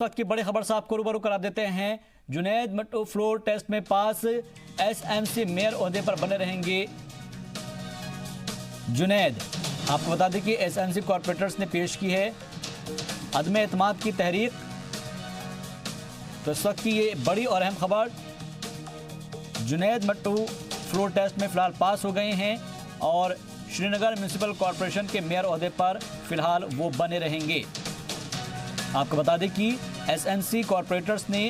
वक्त की बड़ी खबर से आपको रूबरू करा देते हैं। जुनैद मट्टू फ्लोर टेस्ट में पास, एसएमसी मेयर ओहदे पर बने रहेंगे जुनैद। आपको बता दें कि एसएमसी कॉर्पोरेटर्स ने पेश की है अदम एतमाद की तहरीक। तो इस वक्त की ये बड़ी और अहम खबर, जुनैद मट्टू फ्लोर टेस्ट में फिलहाल पास हो गए हैं और श्रीनगर म्यूनिसिपल कॉरपोरेशन के मेयर ओहदे पर फिलहाल वो बने रहेंगे। आपको बता दें कि एसएमसी कॉर्पोरेटर्स ने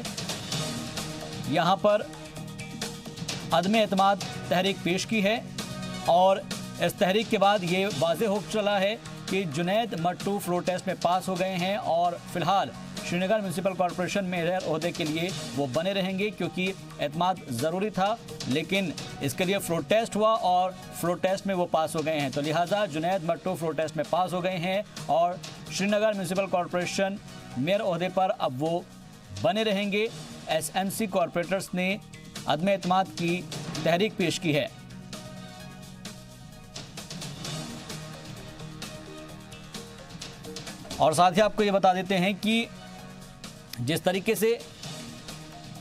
यहां पर अदम एतमाद तहरीक पेश की है और इस तहरीक के बाद ये वाज़े हो चला है कि जुनैद मट्टू फ्लोर टेस्ट में पास हो गए हैं और फिलहाल श्रीनगर म्यूनिसिपल कॉरपोरेशन में मेयर ओहदे के लिए वो बने रहेंगे, क्योंकि एतमाद ज़रूरी था लेकिन इसके लिए फ्लोर टेस्ट हुआ और फ्लोर टेस्ट में वो पास हो गए हैं। तो लिहाजा जुनैद मट्टू फ्लोर टेस्ट में पास हो गए हैं और श्रीनगर म्यूनिसिपल कॉरपोरेशन मेयर ओहदे पर अब वो बने रहेंगे। एसएमसी कॉरपोरेटर्स ने अदम एतमाद की तहरीक पेश की है। और साथ ही आपको ये बता देते हैं कि जिस तरीके से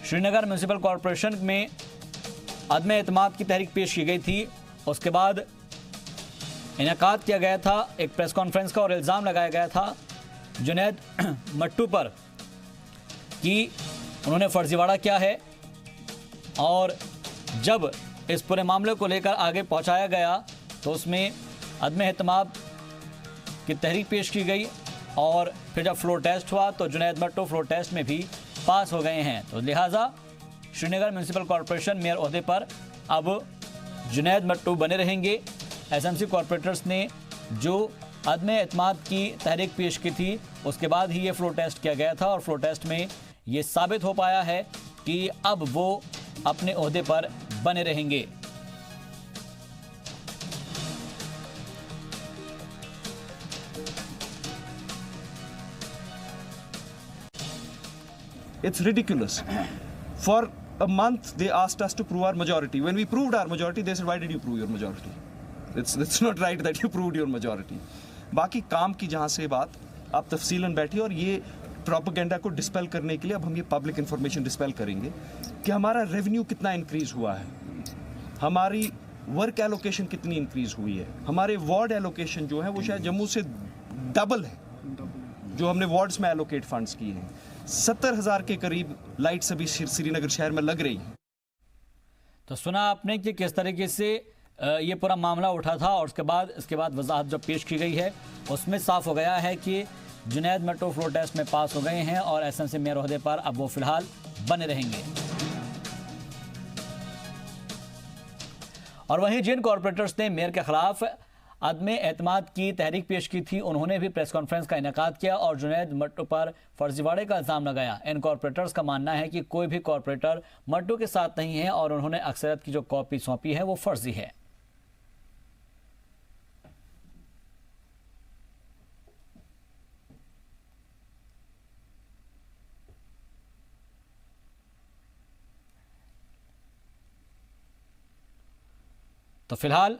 श्रीनगर म्यूनिसिपल कॉरपोरेशन में अदम एतमाद की तहरीक पेश की गई थी, उसके बाद इनेकाद किया गया था एक प्रेस कॉन्फ्रेंस का और इल्ज़ाम लगाया गया था जुनैद मट्टू पर कि उन्होंने फर्जीवाड़ा किया है। और जब इस पूरे मामले को लेकर आगे पहुंचाया गया तो उसमें अदम एतमाद की तहरीक पेश की गई और फिर जब फ्लोर टेस्ट हुआ तो जुनैद मट्टू फ्लोर टेस्ट में भी पास हो गए हैं। तो लिहाजा श्रीनगर म्यूनिसिपल कॉरपोरेशन मेयर ओहदे पर अब जुनैद मट्टू बने रहेंगे। एसएमसी कॉरपोरेटर्स ने जो अदम एतमाद की तहरीक पेश की थी उसके बाद ही ये फ्लोर टेस्ट किया गया था और फ्लोर टेस्ट में ये साबित हो पाया है कि अब वो अपने ओहदे पर बने रहेंगे। It's ridiculous. For a month, they asked us to prove our majority. When we proved our majority, they said, "Why did you prove your majority? It's not right that you proved your majority." बाकी काम की जहाँ से बात आप तफसीलन बैठिए और ये प्रोपेगेंडा को डिस्पेल करने के लिए अब हम ये पब्लिक इंफॉर्मेशन डिस्पेल करेंगे कि हमारा रेवेन्यू कितना इंक्रीज हुआ है, हमारी वर्क एलोकेशन कितनी इंक्रीज हुई है, हमारे वार्ड एलोकेशन जो है वो शायद जम्मू से डबल है जो हमने वार्ड्स में एलोकेट फंड्स किए हैं। 70,000 के करीब लाइट्स अभी श्रीनगर शहर में लग रही हैं। तो सुना आपने कि किस तरीके से ये पूरा मामला उठा था और इसके बाद वजाहत जब पेश की गई है उसमें साफ हो गया है कि जुनैद मट्टू फ्लोर टेस्ट में पास हो गए हैं और एसएमसी मेयर ओहदे पर अब वो फिलहाल बने रहेंगे। और वहीं जिन कॉरपोरेटर्स ने मेयर के खिलाफ अदम एतमाद की तहरीक पेश की थी उन्होंने भी प्रेस कॉन्फ्रेंस का इनेकाद किया और जुनैद मट्टू पर फर्जीवाड़े का इल्ज़ाम लगाया। इन कॉरपोरेटर्स का मानना है कि कोई भी कॉरपोरेटर मट्टू के साथ नहीं है और उन्होंने अक्सरियत की जो कॉपी सौंपी है वो फर्जी है। तो फिलहाल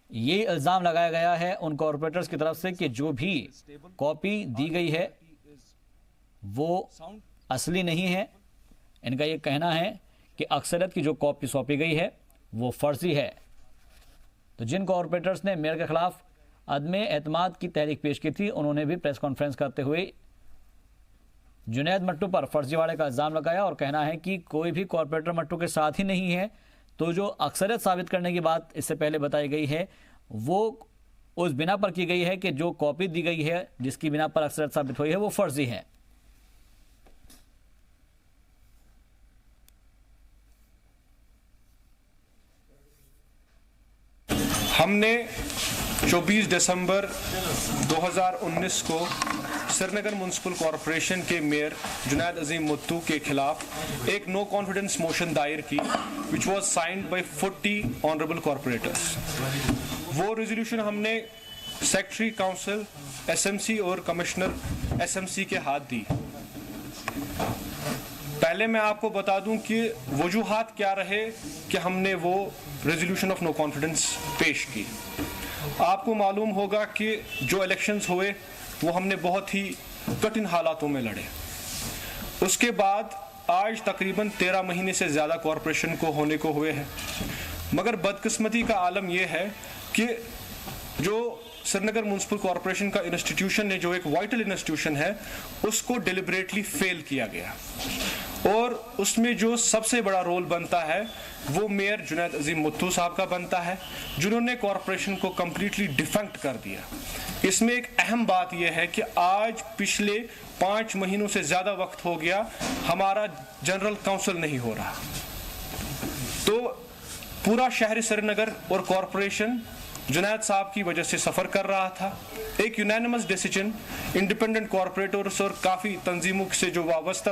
ये इल्ज़ाम लगाया गया है उन कॉरपोरेटर्स की तरफ से कि जो भी कॉपी दी गई है वो असली नहीं है। इनका ये कहना है कि अक्सरियत की जो कॉपी सौंपी गई है वो फर्जी है। तो जिन कॉरपोरेटर्स ने मेयर के खिलाफ अदम एतमाद की तहरीक पेश की थी उन्होंने भी प्रेस कॉन्फ्रेंस करते हुए जुनैद मट्टू पर फर्जीवाड़े का इल्ज़ाम लगाया और कहना है कि कोई भी कॉरपोरेटर मट्टू के साथ ही नहीं है। तो जो अक्सरियत साबित करने की बात इससे पहले बताई गई है वो उस बिना पर की गई है कि जो कॉपी दी गई है जिसकी बिना पर अक्सरियत साबित हुई है वो फर्जी है। हमने 24 दिसंबर 2019 को श्रीनगर म्यूनिसिपल कॉरपोरेशन के मेयर जुनैद अजीम मट्टू के खिलाफ एक नो कॉन्फिडेंस मोशन दायर की which was signed by 40 honourable corporators. वो रेजोल्यूशन हमने सेक्रेटरी काउंसिल एसएमसी और कमिश्नर एसएमसी के हाथ दी। पहले मैं आपको बता दूं कि वजूहात क्या रहे कि हमने वो रेजोल्यूशन ऑफ नो कॉन्फिडेंस पेश की। आपको मालूम होगा कि जो इलेक्शंस हुए वो हमने बहुत ही कठिन हालातों में लड़े। उसके बाद आज तकरीबन 13 महीने से ज़्यादा कॉरपोरेशन को होने को हुए हैं। मगर बदकिस्मती का आलम यह है कि जो श्रीनगर म्युनिसिपल कॉरपोरेशन का इंस्टीट्यूशन है, जो एक वाइटल इंस्टीट्यूशन है, उसको डिलिबरेटली फेल किया गया और उसमें जो सबसे बड़ा रोल बनता है वो मेयर जुनैद अजीम मुत्तू साहब का बनता है, जिन्होंने कॉरपोरेशन को कंप्लीटली डिफेक्ट कर दिया। इसमें एक अहम बात यह है कि आज पिछले 5 महीनों से ज़्यादा वक्त हो गया हमारा जनरल काउंसिल नहीं हो रहा। तो पूरा शहर श्रीनगर और कॉरपोरेशन जुनैद साहब की वजह से सफ़र कर रहा था। एक यूनानिमस डिसीजन इंडिपेंडेंट कॉरपोरेटर्स और काफ़ी तंजीमों से जो वाबस्ता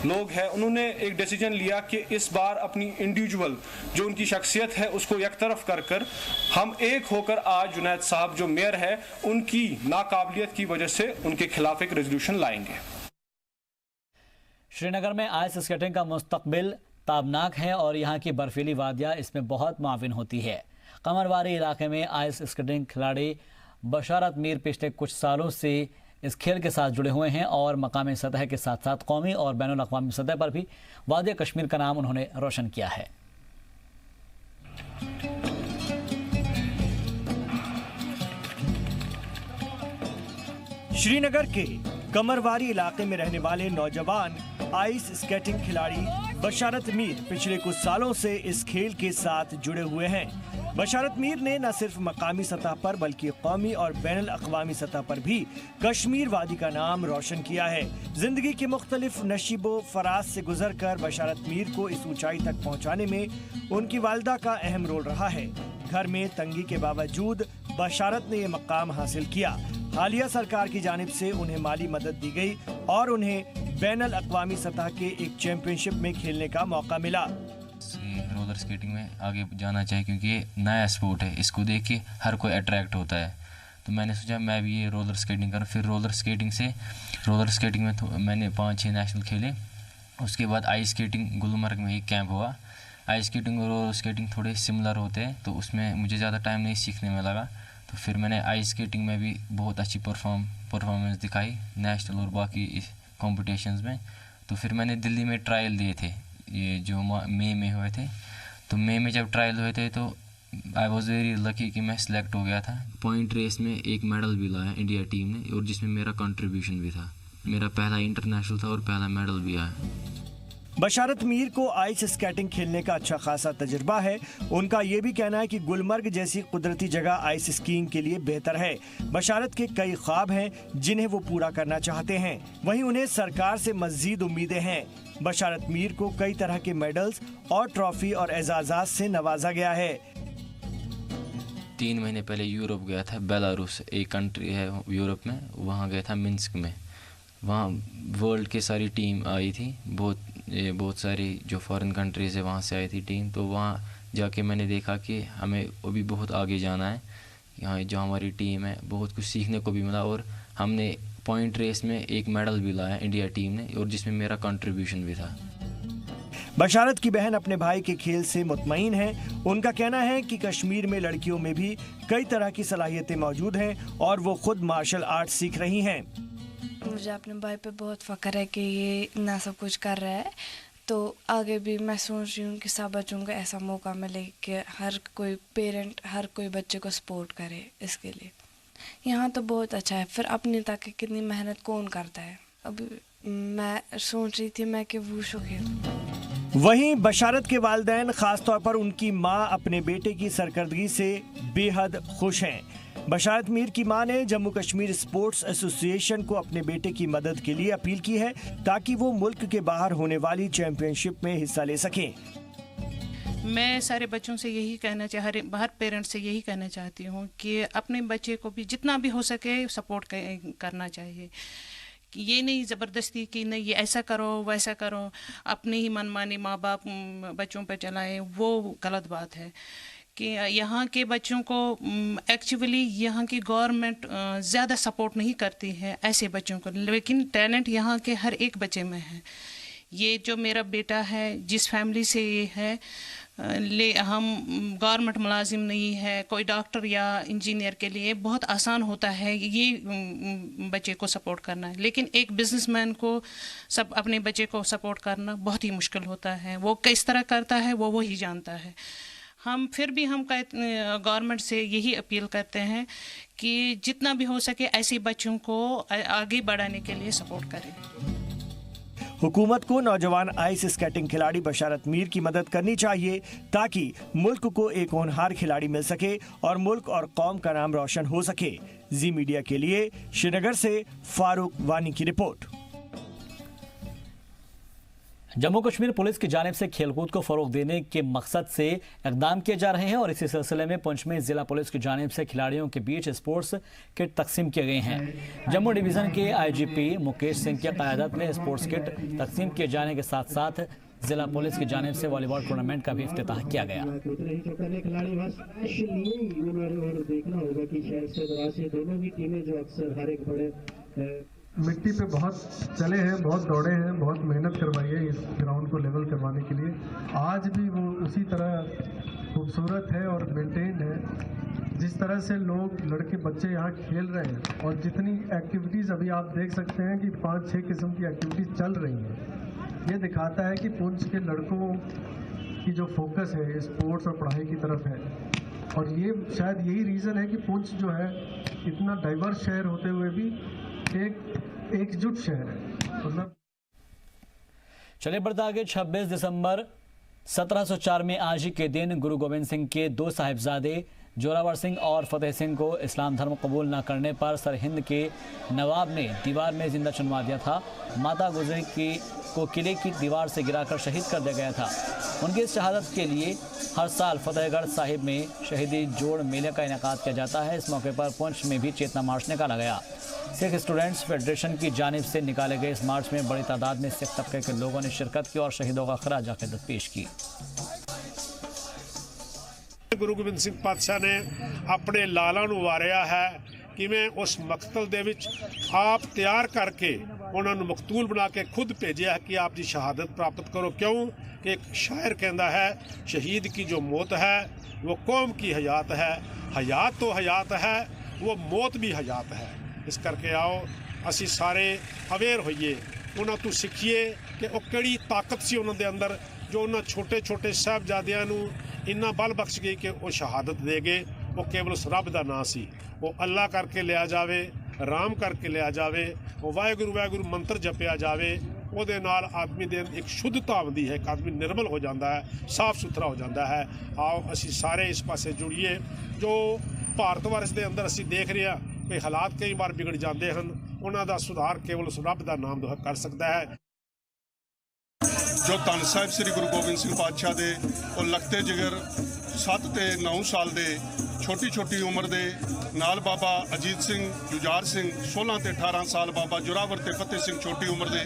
लोग हैं, उन्होंने एक डिसीजन लिया कि इस बार अपनी इंडिविजुअल जो उनकी शख्सियत है उसको एक तरफ कर कर हम एक होकर आज जुनैद साहब जो मेयर है उनकी नाकाबिलियत की वजह से उनके खिलाफ एक रेजोल्यूशन लाएंगे। श्रीनगर में आइस स्केटिंग का मुस्तकबिल ताबनाक है और यहाँ की बर्फीली वादियाँ इसमें बहुत मुआविन होती है। कमरवारी इलाके में आइस स्केटिंग खिलाड़ी बशारत मीर पिछले कुछ सालों से इस खेल के साथ जुड़े हुए हैं और मकामी सतह के साथ साथ कौमी और बैनुल अक़वामी सतह पर भी वादी कश्मीर का नाम उन्होंने रोशन किया है। श्रीनगर के कमरवारी इलाके में रहने वाले नौजवान आइस स्केटिंग खिलाड़ी बशारत मीर पिछले कुछ सालों से इस खेल के साथ जुड़े हुए हैं। बशारत मीर ने न सिर्फ मकामी सतह पर बल्कि कौमी और बैनुल अक़वामी सतह पर भी कश्मीर वादी का नाम रोशन किया है। जिंदगी के मुख्तलिफ नशीबो फराज से गुजर कर बशारत मीर को इस ऊंचाई तक पहुंचाने में उनकी वालिदा का अहम रोल रहा है। घर में तंगी के बावजूद बशारत ने ये मकाम हासिल किया। हालिया सरकार की जानिब से उन्हें माली मदद दी गई और उन्हें बैनुल अक़वामी सतह के एक चैंपियनशिप में खेलने का मौका मिला। रोलर स्केटिंग में आगे जाना चाहिए क्योंकि ये नया स्पोर्ट है, इसको देख के हर कोई अट्रैक्ट होता है। तो मैंने सोचा मैं भी ये रोलर स्केटिंग करूँ। फिर रोलर स्केटिंग में मैंने 5-6 नेशनल खेले। उसके बाद आइस स्केटिंग गुलमर्ग में एक कैंप हुआ। आइस स्केटिंग और रोलर स्केटिंग थोड़े सिमिलर होते हैं, तो उसमें मुझे ज़्यादा टाइम नहीं सीखने में लगा। तो फिर मैंने आइस स्केटिंग में भी बहुत अच्छी परफॉर्मेंस दिखाई नेशनल और बाकी कॉम्पिटिशन्स में। तो फिर मैंने दिल्ली में ट्रायल दिए थे, ये जो मई में हुए थे। तो मई में जब ट्रायल हुए थे तो आई वॉज वेरी लकी कि मैं सिलेक्ट हो गया था। पॉइंट रेस में एक मेडल भी लाया इंडिया टीम ने और जिसमें मेरा कंट्रीब्यूशन भी था। मेरा पहला इंटरनेशनल था और पहला मेडल भी आया। बशारत मीर को आइस स्केटिंग खेलने का अच्छा खासा तजुर्बा है। उनका ये भी कहना है कि गुलमर्ग जैसी कुदरती जगह आइस स्कीइंग के लिए बेहतर है। बशारत के कई ख्वाब हैं जिन्हें वो पूरा करना चाहते हैं, वहीं उन्हें सरकार से मज़ीद उम्मीदें हैं। बशारत मीर को कई तरह के मेडल्स और ट्रॉफी और एजाज़ात से नवाजा गया है। 3 महीने पहले यूरोप गया था, बेलारूस एक कंट्री है यूरोप में, वहाँ गया था मिन्स्क में। वहाँ वर्ल्ड की सारी टीम आई थी, बहुत सारी जो फॉरेन कंट्रीज़ है वहाँ से आई थी टीम। तो वहाँ जाके मैंने देखा कि हमें अभी बहुत आगे जाना है। यहाँ जो हमारी टीम है बहुत कुछ सीखने को भी मिला और हमने पॉइंट रेस में एक मेडल भी लाया इंडिया टीम ने और जिसमें मेरा कंट्रीब्यूशन भी था। बशारत की बहन अपने भाई के खेल से मुतमईन है। उनका कहना है कि कश्मीर में लड़कियों में भी कई तरह की सलाहियतें मौजूद हैं और वो खुद मार्शल आर्ट सीख रही हैं। मुझे अपने भाई पे बहुत फ़ख्र है कि ये इतना सब कुछ कर रहा है, तो आगे भी मैं सोच रही हूँ कि सब बच्चों को ऐसा मौका मिले कि हर कोई पेरेंट हर कोई बच्चे को सपोर्ट करे इसके लिए। यहाँ तो बहुत अच्छा है, फिर अपनी तक कितनी मेहनत कौन करता है। अभी मैं सोच रही थी मैं कि वुशु खेलूं। वहीं बशारत के वालिदैन ख़ासतौर पर उनकी माँ अपने बेटे की सरकर्दगी से बेहद खुश हैं। बशारत मीर की मां ने जम्मू कश्मीर स्पोर्ट्स एसोसिएशन को अपने बेटे की मदद के लिए अपील की है ताकि वो मुल्क के बाहर होने वाली चैंपियनशिप में हिस्सा ले सकें। मैं सारे बच्चों से यही कहना हर पेरेंट्स से यही कहना चाहती हूँ कि अपने बच्चे को भी जितना भी हो सके सपोर्ट करना चाहिए। ये नहीं ज़बरदस्ती कि नहीं ये ऐसा करो वैसा करो, अपनी ही मनमानी माँ बाप बच्चों पर चलाएं, वो गलत बात है। कि यहाँ के बच्चों को एक्चुअली यहाँ की गवर्नमेंट ज़्यादा सपोर्ट नहीं करती है ऐसे बच्चों को, लेकिन टैलेंट यहाँ के हर एक बच्चे में है। ये जो मेरा बेटा है, जिस फैमिली से ये है, हम गवर्नमेंट मुलाजिम नहीं है, कोई डॉक्टर या इंजीनियर के लिए बहुत आसान होता है ये बच्चे को सपोर्ट करना, लेकिन एक बिजनेसमैन को सब अपने बच्चे को सपोर्ट करना बहुत ही मुश्किल होता है। वो किस तरह करता है वो ही जानता है। हम फिर भी हम गवर्नमेंट से यही अपील करते हैं कि जितना भी हो सके ऐसे बच्चों को आगे बढ़ाने के लिए सपोर्ट करें। हुकूमत को नौजवान आइस स्केटिंग खिलाड़ी बशारत मीर की मदद करनी चाहिए ताकि मुल्क को एक होनहार खिलाड़ी मिल सके और मुल्क और कौम का नाम रोशन हो सके। जी मीडिया के लिए श्रीनगर से फारूक वानी की रिपोर्ट। जम्मू कश्मीर पुलिस की जानिब से खेलकूद को फरोग देने के मकसद से इकदाम किए जा रहे हैं और इसी सिलसिले में पुंछ में जिला पुलिस की जानिब से खिलाड़ियों के बीच स्पोर्ट्स किट तकसीम किए गए हैं। जम्मू डिवीजन के आईजीपी मुकेश सिंह की क़यादत में स्पोर्ट्स किट तकसीम किए जाने के साथ साथ जिला पुलिस की जानिब से वॉलीबॉल टूर्नामेंट का भी इफ्तिताह किया गया। मिट्टी पे बहुत चले हैं, बहुत दौड़े हैं, बहुत मेहनत करवाई है इस ग्राउंड को लेवल करवाने के लिए। आज भी वो उसी तरह खूबसूरत है और मेंटेन्ड है जिस तरह से लोग लड़के बच्चे यहाँ खेल रहे हैं। और जितनी एक्टिविटीज़ अभी आप देख सकते हैं कि 5-6 किस्म की एक्टिविटीज़ चल रही हैं। ये दिखाता है कि पुंछ के लड़कों की जो फोकस है स्पोर्ट्स और पढ़ाई की तरफ है। और ये शायद यही रीज़न है कि पुंछ जो है इतना डाइवर्स शहर होते हुए भी एक एकजुट शहर है। मतलब चलिए बढ़ते आगे। 26 दिसंबर 1704 में आज ही के दिन गुरु गोविंद सिंह के दो साहिबजादे जोरावर सिंह और फतेह सिंह को इस्लाम धर्म कबूल न करने पर सरहिंद के नवाब ने दीवार में जिंदा चुनवा दिया था। माता गुजरी को किले की दीवार से गिराकर शहीद कर दिया गया था। उनकी इस शहादत के लिए हर साल फतेहगढ़ साहिब में शहीदी जोड़ मेले का इनेकाद किया जाता है। इस मौके पर पुंछ में भी चेतना मार्च निकाला गया। सिख स्टूडेंट्स फेडरेशन की जानिब से निकाले गए इस मार्च में बड़ी तादाद में सिख तबके के लोगों ने शिरकत की और शहीदों का खराज अकीदत पेश की। गुरु गोबिंद सिंह पातशाह ने अपने लाला नूं वारिया है किवें उस मकतल दे विच आप तैयार करके उन्होंने मकतूल बना के खुद भेजा है कि आप जी शहादत प्राप्त करो। क्यों कि एक शायर कहता है शहीद की जो मौत है वो कौम की हयात है, हयात तो हयात है, वो मौत भी हयात है। इस करके आओ असी सारे अवेयर होइए, उन्होंने तो सीखिए कि वो किहड़ी ताकत सी उन्होंने अंदर जो उन्होंने छोटे छोटे साहबजादियां नूं इन्ना बल बख्श गई कि वो शहादत दे गए। वो केवल उस रब का नाम सी, वो अल्लाह करके लिया जावे, राम करके लिया जावे, वो वाहगुरू वाहगुरू मंत्र जपिया जावे। ਉਹਦੇ ਨਾਲ आदमी ਦੇ एक शुद्धता आती है, एक आदमी निर्मल हो जाता है, साफ सुथरा हो जाता है। आओ असी सारे इस पासे जुड़िए। जो भारत वर्ष के अंदर असी देख रहे हैं कि हालात कई बार बिगड़ जाते हैं, उन्हों सुधार केवल उस रब का नाम कर सकता है। जो धन साहिब श्री गुरु गोबिंद सिंह पातशाह दे और लगते जिगर 7 ते 9 साल दे छोटी छोटी उम्र दे नाल बाबा अजीत सिंह जुजार सिंह 16 ते 18 साल बाबा जोरावर ते फतेह सिंह छोटी उम्र दे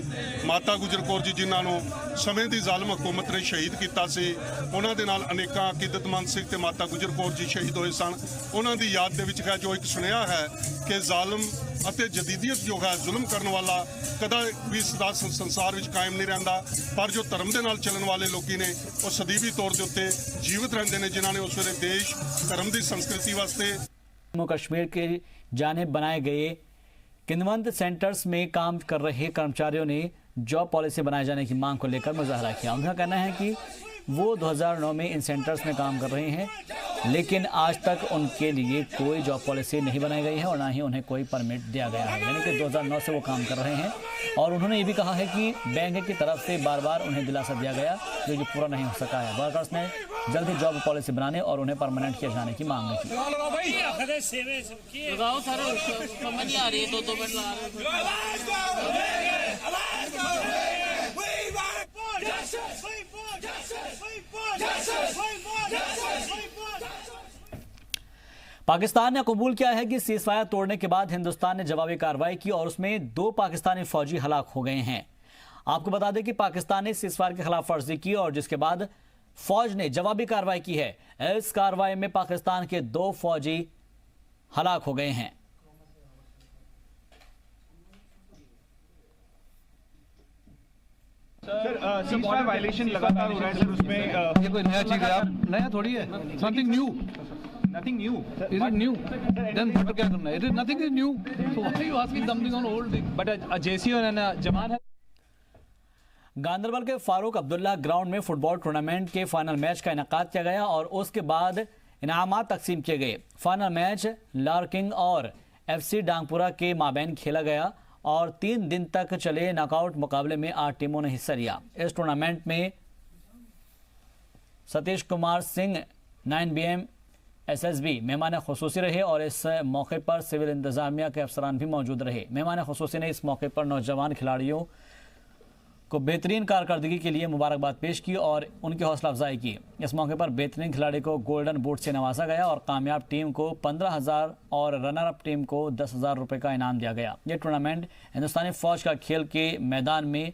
माता गुजर कौर जी जिन्हां नूं समय दी ਜ਼ਾਲਮ हुकूमत ने शहीद किया सी, उन्हां दे नाल अनेकां अकीदतमंद सिख ते माता गुजर कौर जी शहीद होए सन। उन्हां दी याद दे विच जो एक सुनिया है कि ਜ਼ਾਲਮ ਅਤੇ जदीदियत जो है जुल्म करने वाला कदा भी सदा संसार में कायम नहीं रहता, पर जो धर्म के नाल चलन वाले लोग ने वो सदीवी तौर के उत्ते जीवित रहते हैं, जिन्होंने उस वेले देश धर्म की संस्कृति वास्ते। जम्मू कश्मीर के जानिब बनाए गए किन्वंत सेंटर्स में काम कर रहे कर्मचारियों ने जॉब पॉलिसी बनाए जाने की मांग को लेकर मुजाहरा किया। उनका कहना है कि वो 2009 में इन सेंटर्स में काम कर रहे हैं, लेकिन आज तक उनके लिए कोई जॉब पॉलिसी नहीं बनाई गई है और ना ही उन्हें कोई परमिट दिया गया है। यानी कि 2009 से वो काम कर रहे हैं और उन्होंने ये भी कहा है कि बैंक की तरफ से बार बार उन्हें दिलासा दिया गया जो ये पूरा नहीं हो सका है। वर्कर्स ने जल्द ही जॉब पॉलिसी बनाने और उन्हें परमानेंट किए जाने की मांग की। पाकिस्तान ने कबूल किया है कि सीज़फायर तोड़ने के बाद हिंदुस्तान ने जवाबी कार्रवाई की और उसमें 2 पाकिस्तानी फौजी हलाक हो गए हैं। आपको बता दें कि पाकिस्तान ने सीज़फायर के खिलाफ वर्जी की और जिसके बाद फौज ने जवाबी कार्रवाई की है। इस कार्रवाई में पाकिस्तान के 2 फौजी हलाक हो गए हैं। सर वायलेशन लगातार हो रहा है सर, उसमें ये कोई नया चीज है? आप नया थोड़ी है, something new. Nothing new. Is it new? Then फिर क्या करना है? It is nothing is new, so why are you asking something on old thing? But जेसी और जमान है। गांदरबल के फारूक अब्दुल्ला ग्राउंड में फुटबॉल टूर्नामेंट के फाइनल मैच का इनेकाद किया गया और उसके बाद इनामात तकसीम किए गए। फाइनल मैच लार्किंग और FC डांगपुरा के माबैन खेला गया और 3 दिन तक चले नॉकआउट मुकाबले में 8 टीमों ने हिस्सा लिया। इस टूर्नामेंट में सतीश कुमार सिंह 9BM SSB मेहमान खुसूसी रहे और इस मौके पर सिविल इंतजामिया के अफसरान भी मौजूद रहे। मेहमान खुसूसी ने इस मौके पर नौजवान खिलाड़ियों को बेहतरीन कारकर्दगी के लिए मुबारकबाद पेश की और उनकी हौसला अफजाई की। इस मौके पर बेहतरीन खिलाड़ी को गोल्डन बूट से नवाजा गया और कामयाब टीम को 15,000 और रनर अप टीम को 10,000 रुपये का इनाम दिया गया। ये टूर्नामेंट हिंदुस्तानी फौज का खेल के मैदान में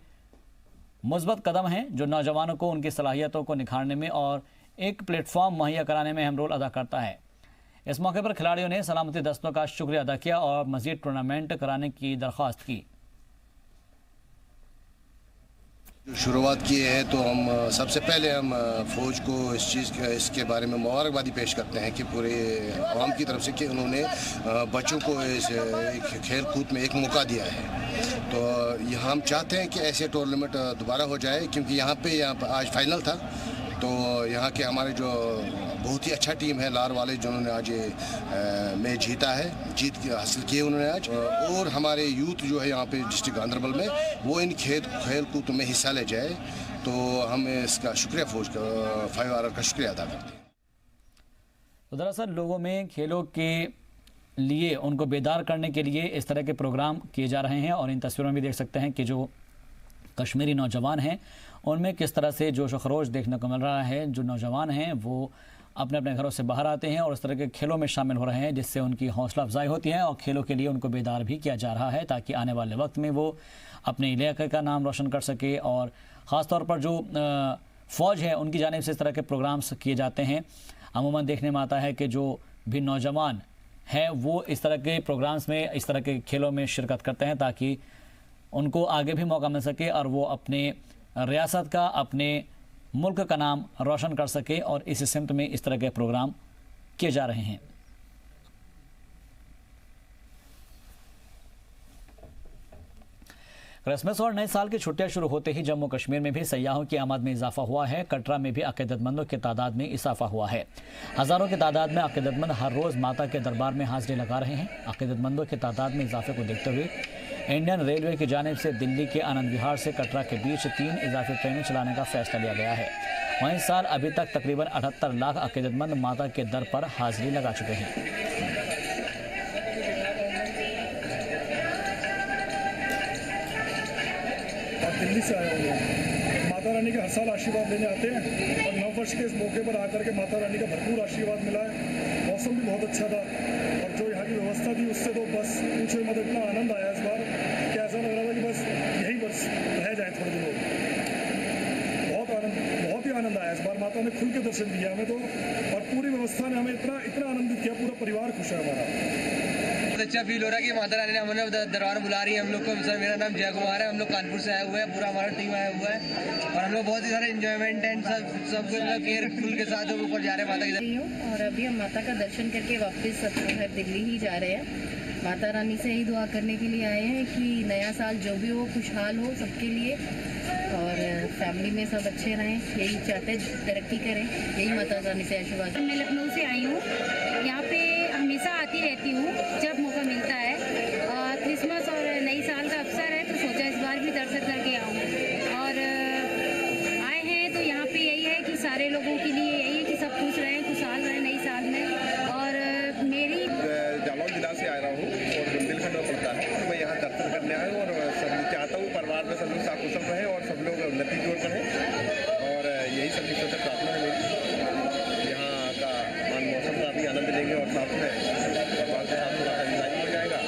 मुस्बत कदम है जो नौजवानों को उनकी सलाहियतों को निखारने में और एक प्लेटफॉर्म मुहैया कराने में अहम रोल अदा करता है। इस मौके पर खिलाड़ियों ने सलामती दस्तों का शुक्रिया अदा किया और मजीद टूर्नामेंट कराने की दरख्वास्त की। शुरुआत की है तो हम सबसे पहले हम फ़ौज को इसके बारे में मुबारकबादी पेश करते हैं कि पूरे आवाम की तरफ से कि उन्होंने बच्चों को इस खेल कूद में एक मौका दिया है। तो यहाँ हम चाहते हैं कि ऐसे टूर्नामेंट दोबारा हो जाए, क्योंकि यहाँ पे आज फाइनल था तो यहाँ के हमारे जो बहुत ही अच्छा टीम है लार वाले जिन्होंने आज मैच जीता है, जीत हासिल की है उन्होंने आज। और हमारे यूथ जो है यहाँ पे डिस्ट्रिक्ट गांदरबल में वो इन खेल कूद में हिस्सा ले जाए, तो हम इसका शुक्रिया फौज का 5R का शुक्रिया अदा करते हैं। तो दरअसल लोगों में खेलों के लिए उनको बेदार करने के लिए इस तरह के प्रोग्राम किए जा रहे हैं और इन तस्वीरों में भी देख सकते हैं कि जो कश्मीरी नौजवान हैं उनमें किस तरह से जोश व खरोश देखने को मिल रहा है। जो नौजवान हैं वो अपने अपने घरों से बाहर आते हैं और इस तरह के खेलों में शामिल हो रहे हैं जिससे उनकी हौसला अफजाई होती है और खेलों के लिए उनको बेदार भी किया जा रहा है ताकि आने वाले वक्त में वो अपने इलाके का नाम रोशन कर सके। और ख़ास तौर पर जो फ़ौज है उनकी जानिब से इस तरह के प्रोग्राम्स किए जाते हैं। अमूमन देखने में आता है कि जो भी नौजवान है वो इस तरह के प्रोग्राम्स में इस तरह के खेलों में शिरकत करते हैं ताकि उनको आगे भी मौका मिल सके और वो अपने रियासत का अपने मुल्क का नाम रोशन कर सके और इस सिमत में इस तरह के प्रोग्राम किए जा रहे हैं। क्रिसमस और नए साल की छुट्टियां शुरू होते ही जम्मू कश्मीर में भी सयाहों की आमद में इजाफा हुआ है। कटरा में भी अकीदतमंदों की तादाद में इजाफा हुआ है। हज़ारों की तादाद में अकीदतमंद हर रोज़ माता के दरबार में हाजिरी लगा रहे हैं। अकीदतमंदों की तादाद में इजाफे को देखते हुए इंडियन रेलवे की जानिब से दिल्ली के आनंद विहार से कटरा के बीच 3 इजाफी ट्रेनें चलाने का फैसला लिया गया है। वहीं इस साल अभी तक तकरीबन 78 लाख अकीदतमंद माता के दर पर हाजिरी लगा चुके हैं। दिल्ली से आए हुए हैं, माता रानी के हर साल आशीर्वाद लेने आते हैं और नववर्ष के इस मौके पर आकर के माता रानी का भरपूर आशीर्वाद मिला है। मौसम भी बहुत अच्छा था और जो यहाँ की व्यवस्था थी उससे तो बस पूछो मत, इतना आनंद आया इस बार कि ऐसा लग रहा था कि बस यहीं बस रह जाए थोड़े दिनों। बहुत ही आनंद आया इस बार। माता ने खुल के दर्शन दिया हमें तो, और पूरी व्यवस्था ने हमें इतना आनंदित किया, पूरा परिवार खुश है हमारा। अच्छा फील हो रहा है कि माता रानी ने हमें दरबार बुला रही है हम लोग को। सर मेरा नाम जय कुमार है, हम लोग कानपुर से आए हुए हैं, पूरा हमारा टीम आया हुआ है और हम लोग बहुत ही सारे एंजॉयमेंट एंड सब केयरफुल के साथ ऊपर जा रहे हैं माता की। और अभी हम माता का दर्शन करके वापस दिल्ली ही जा रहे हैं। माता रानी से ही दुआ करने के लिए आए हैं कि नया साल जो भी हो खुशहाल हो सबके लिए और फैमिली में सब अच्छे रहें, यही चाहते हैं, तरक्की करें, यही माता रानी से आशीर्वाद। मैं लखनऊ से आई हूँ, यहाँ पे हमेशा आती रहती हूँ जब मौका मिलता है। क्रिसमस और नई साल का अवसर है तो सोचा इस बार भी दर्शन करके आऊँ और आए हैं तो यहाँ पे यही है कि सारे लोगों के लिए यही है कि सब खुश रहें, खुशहाल रहें नई साल में। और मेरी जालौन जिला से आ रहा हूँ और बुंदेलखंड में पड़ता है, तो मैं यहाँ दर्शन करने आया हूँ और सब चाहता हूँ परिवार में सब लोग साकुशल रहे और सब लोग उन्नति की ओर बढ़े और यही सब चीज़ों से प्रार्थना है मेरी। यहाँ का मौसम का भी आनंद लेंगे और साथ में परिवार के साथ थोड़ा एंजॉय हो जाएगा।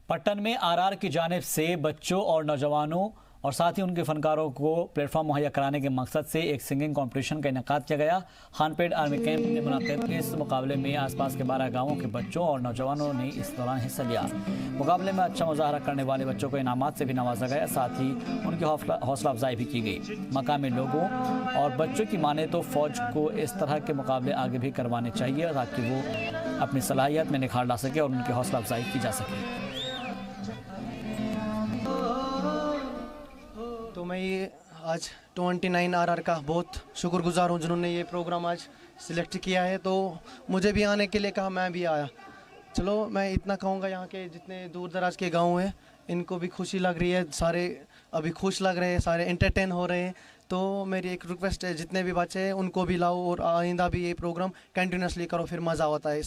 पट्टन में आरआर की जानिब से बच्चों और नौजवानों और साथ ही उनके फनकारों को प्लेटफॉर्म मुहैया कराने के मकसद से एक सिंगिंग कंपटीशन का इनेकाद किया गया। खानपेट आर्मी कैंप में मुनक़िद इस मुकाबले में आसपास के 12 गाँवों के बच्चों और नौजवानों ने इस दौरान हिस्सा लिया। मुकाबले में अच्छा मुजाहरा करने वाले बच्चों को इनामात से भी नवाजा गया, साथ ही उनकी हौसला अफजाई भी की गई। मकामी लोगों और बच्चों की माने तो फ़ौज को इस तरह के मुकाबले आगे भी करवाने चाहिए ताकि वो अपनी सलाहियत में निखार ला सके और उनकी हौसला अफजाई की जा सके। तो मैं ये आज 29 RR का बहुत शुक्रगुजार हूँ जिन्होंने ये प्रोग्राम आज सिलेक्ट किया है। तो मुझे भी आने के लिए कहा, मैं भी आया। चलो मैं इतना कहूँगा, यहाँ के जितने दूर दराज के गांव हैं इनको भी खुशी लग रही है, सारे अभी खुश लग रहे हैं, सारे एंटरटेन हो रहे हैं। तो मेरी एक रिक्वेस्ट है, जितने भी बच्चे हैं उनको भी लाओ और आइंदा भी ये प्रोग्राम कंटिन्यूसली करो, फिर मज़ा होता है।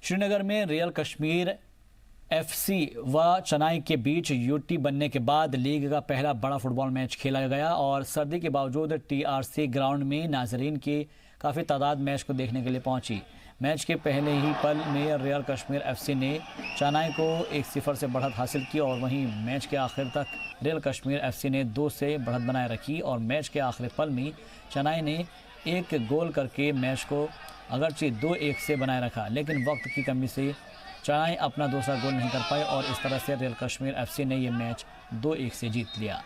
श्रीनगर में रियल कश्मीर FC व चेन्नई के बीच यूटी बनने के बाद लीग का पहला बड़ा फुटबॉल मैच खेला गया और सर्दी के बावजूद TRC ग्राउंड में नाजरीन की काफ़ी तादाद मैच को देखने के लिए पहुंची। मैच के पहले ही पल में रियल कश्मीर FC ने चेन्नई को 1-0 से बढ़त हासिल की और वहीं मैच के आखिर तक रियल कश्मीर FC ने 2 से बढ़त बनाए रखी और मैच के आखिरी पल में चेन्नई ने एक गोल करके मैच को अगरचे 2-1 से बनाए रखा, लेकिन वक्त की कमी से चेन्नई अपना दूसरा गोल नहीं कर पाए और इस तरह से रियल कश्मीर FC ने ये मैच 2-1 से जीत लिया।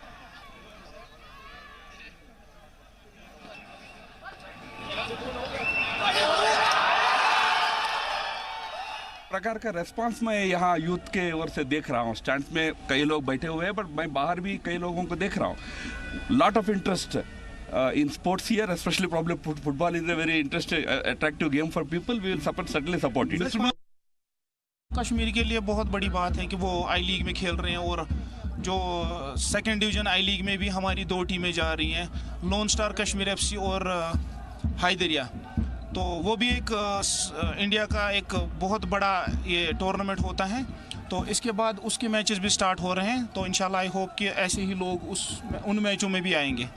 प्रकार का रेस्पॉन्स मैं यहाँ यूथ के ओर से देख रहा हूँ। स्टैंड्स में कई लोग बैठे हुए हैं, बट मैं बाहर भी कई लोगों को देख रहा हूँ। Lot of interest in sports here, especially probably football is a very interesting, attractive game for people. We will certainly support it. Kashmir के लिए बहुत बड़ी बात है कि वो आई लीग में खेल रहे हैं और जो सेकंड डिवीजन आई लीग में भी हमारी 2 टीमें जा रही हैं, लोन स्टार कश्मीर FC और हैदरिया। तो वो भी एक इंडिया का एक बहुत बड़ा ये टूर्नामेंट होता है। तो इसके बाद उसके मैचेस भी स्टार्ट हो रहे हैं, तो इंशाल्लाह आई होप कि ऐसे ही लोग उन मैचों में भी आएंगे।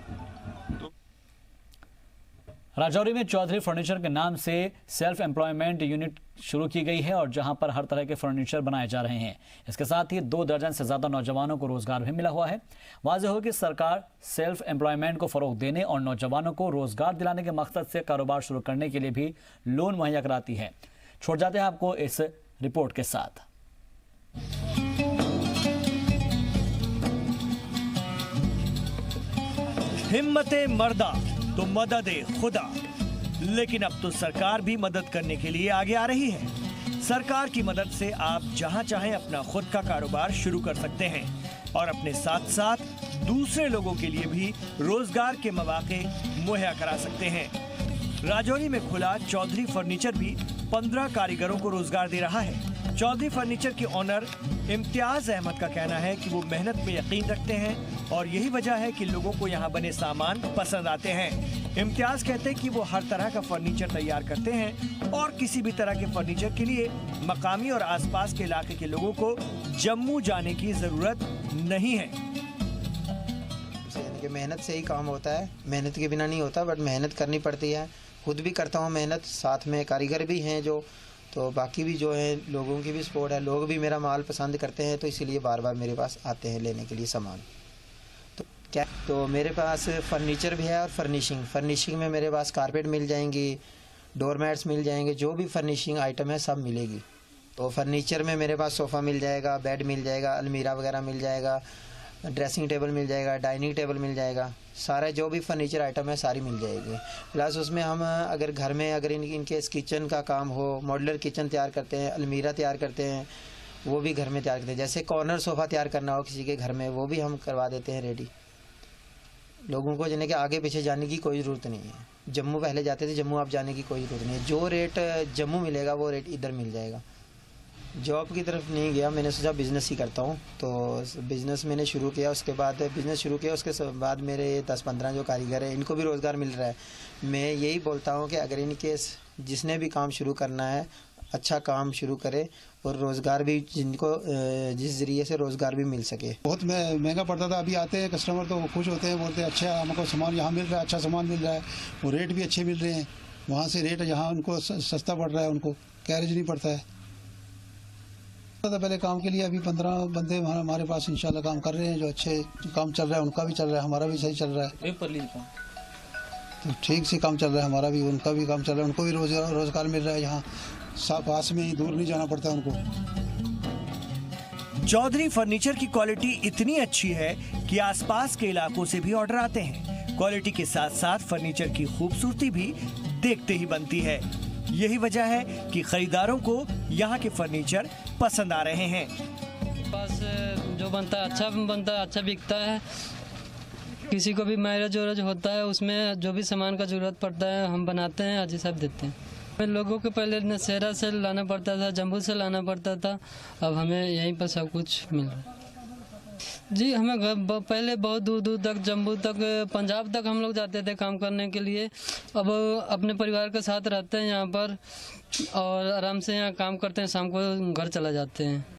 राजौरी में चौधरी फर्नीचर के नाम से सेल्फ एम्प्लॉयमेंट यूनिट शुरू की गई है और जहां पर हर तरह के फर्नीचर बनाए जा रहे हैं। इसके साथ ही 2 दर्जन से ज़्यादा नौजवानों को रोजगार भी मिला हुआ है। वाज़ेह हो कि सरकार सेल्फ एम्प्लॉयमेंट को फ़रोग देने और नौजवानों को रोजगार दिलाने के मकसद से कारोबार शुरू करने के लिए भी लोन मुहैया कराती है। छोड़ जाते हैं आपको इस रिपोर्ट के साथ। हिम्मते मर्दा तो मदद खुदा, लेकिन अब तो सरकार भी मदद करने के लिए आगे आ रही है। सरकार की मदद से आप जहां चाहें अपना खुद का कारोबार शुरू कर सकते हैं और अपने साथ साथ दूसरे लोगों के लिए भी रोजगार के मौके मुहैया करा सकते हैं। राजौरी में खुला चौधरी फर्नीचर भी 15 कारीगरों को रोजगार दे रहा है। चौधरी फर्नीचर के ओनर इम्तियाज अहमद का कहना है कि वो मेहनत में यकीन रखते हैं और यही वजह है कि लोगों को यहाँ बने सामान पसंद आते हैं। इम्तियाज कहते हैं कि वो हर तरह का फर्नीचर तैयार करते हैं और किसी भी तरह के फर्नीचर के लिए मकामी और आसपास के इलाके के लोगों को जम्मू जाने की जरूरत नहीं है। मेहनत से ही काम होता है, मेहनत के बिना नहीं होता, बट मेहनत करनी पड़ती है। खुद भी करता हूँ मेहनत, साथ में कारीगर भी हैं जो, तो बाकी भी जो है लोगों की भी सपोर्ट है। लोग भी मेरा माल पसंद करते हैं, तो इसीलिए बार बार मेरे पास आते हैं लेने के लिए सामान। तो क्या, तो मेरे पास फर्नीचर भी है और फर्निशिंग में मेरे पास कारपेट मिल जाएंगी, डोरमैट्स मिल जाएंगे, जो भी फर्निशिंग आइटम है सब मिलेगी। तो फर्नीचर में मेरे पास सोफ़ा मिल जाएगा, बेड मिल जाएगा, अलमीरा वगैरह मिल जाएगा, ड्रेसिंग टेबल मिल जाएगा, डाइनिंग टेबल मिल जाएगा, सारा जो भी फर्नीचर आइटम है सारी मिल जाएगी। प्लस उसमें हम अगर घर में अगर इनके किचन का काम हो, मॉड्यूलर किचन तैयार करते हैं, अलमीरा तैयार करते हैं, वो भी घर में तैयार करते हैं। जैसे कॉर्नर सोफ़ा तैयार करना हो किसी के घर में, वो भी हम करवा देते हैं रेडी। लोगों को जिन्हें कि आगे पीछे जाने की कोई ज़रूरत नहीं है। जम्मू पहले जाते थे, जम्मू आप जाने की कोई ज़रूरत नहीं है। जो रेट जम्मू मिलेगा वो रेट इधर मिल जाएगा। जॉब की तरफ नहीं गया, मैंने सोचा बिज़नेस ही करता हूँ। तो बिज़नेस मैंने शुरू किया, उसके बाद मेरे 10-15 जो कारीगर हैं इनको भी रोज़गार मिल रहा है। मैं यही बोलता हूँ कि अगर इनके जिसने भी काम शुरू करना है अच्छा काम शुरू करे और रोज़गार भी जिनको जिस ज़रिए से रोज़गार भी मिल सके। बहुत महंगा पड़ता था, अभी आते हैं कस्टमर तो खुश होते हैं, बोलते हैं अच्छा हमको सामान यहाँ मिल रहा है, अच्छा सामान मिल रहा है, वो रेट भी अच्छे मिल रहे हैं। वहाँ से रेट यहाँ उनको सस्ता पड़ रहा है, उनको कैरेज नहीं पड़ता है। पहले काम के लिए अभी 15 बंदे हमारे पास इंशाल्लाह काम कर रहे हैं, जो अच्छे काम चल रहा है, उनका भी चल रहा है, हमारा भी सही चल रहा है। तो ठीक से काम चल रहा है, हमारा भी उनका भी काम चल रहा है, उनको भी रोज़गार मिल रहा है। यहाँ पास में ही, दूर नहीं जाना पड़ता उनको। चौधरी फर्नीचर की क्वालिटी इतनी अच्छी है कि आसपास के इलाकों से भी ऑर्डर आते हैं। क्वालिटी के साथ साथ फर्नीचर की खूबसूरती भी देखते ही बनती है। यही वजह है कि खरीदारों को यहाँ के फर्नीचर पसंद आ रहे हैं। पास जो बनता है, अच्छा बिकता है। किसी को भी मैरिज वैरेज होता है, उसमें जो भी सामान का जरूरत पड़ता है हम बनाते हैं, हाजी साहब देते हैं। लोगों को पहले नशेरा से लाना पड़ता था, जम्मू से लाना पड़ता था, अब हमें यहीं पर सब कुछ मिल रहा है। जी, हमें पहले बहुत दूर दूर तक, जम्मू तक, पंजाब तक हम लोग जाते थे काम करने के लिए। अब अपने परिवार के साथ रहते हैं यहाँ पर और आराम से यहाँ काम करते हैं, शाम को घर चला जाते हैं।